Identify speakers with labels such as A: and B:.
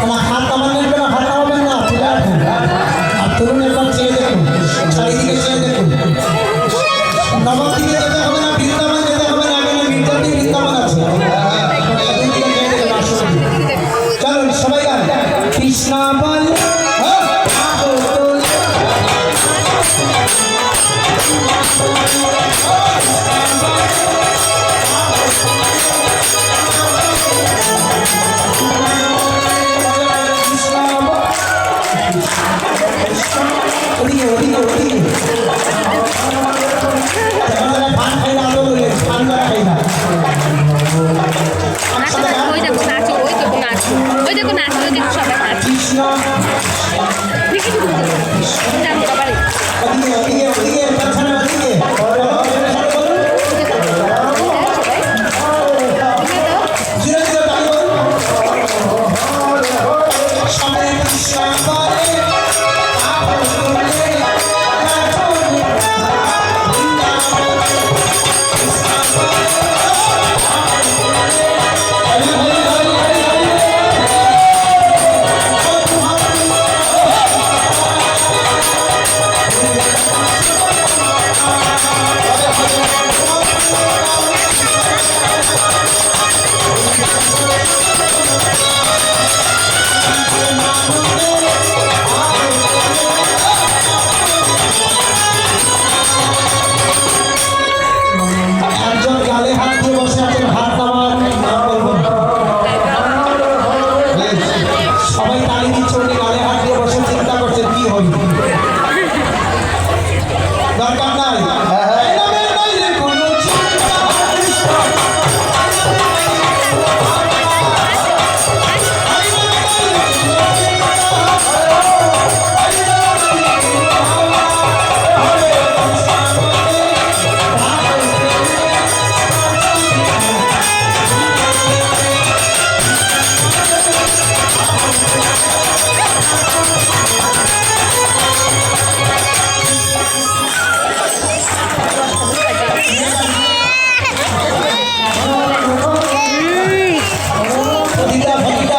A: না হাত আমার নেবে না, হাত নামাবেন না, তুলে রাখুন। আর তরুণ একবার চেয়ে দেখুন, চারিদিকে চেয়ে দেখুন। নবদ্বীপে যেতে হবে না, বৃন্দাবন যেতে হবে না, এখানে বিদ্যাপতি বৃন্দাবন আছে। চারিদিকে চেয়ে দেখুন, আসুন। চলুন সবাই গান। কৃষ্ণ বল ওদিকে ওদিকে ওদিকে ভাত খাই না, আলো বললেন ভাত খাই না।
B: ওই দেখো নাচো, ওই দেখো নাচো, ওই দেখো নাচো, ওই দেখো সবাই নাচো।
A: কৃষ্ণ
B: দেখি যাবো বাবারে।
A: ওদিকে ওদিকে ওদিকে তাছাড়া ওদিকে ধীরে ধীরে তালি বলুন। সবাই কৃষ্ণ বলে একজন গালে হাত দিয়ে বসে আছেন, হাত নামান, নাম বলবেন। সবাই তালি দিচ্ছে, উনি গালে হাত দিয়ে বসে চিন্তা করছেন কি হবে। দরকার নাই, এই নামের বাইরে কোনো চিন্তা। ফটিকা ফটিকা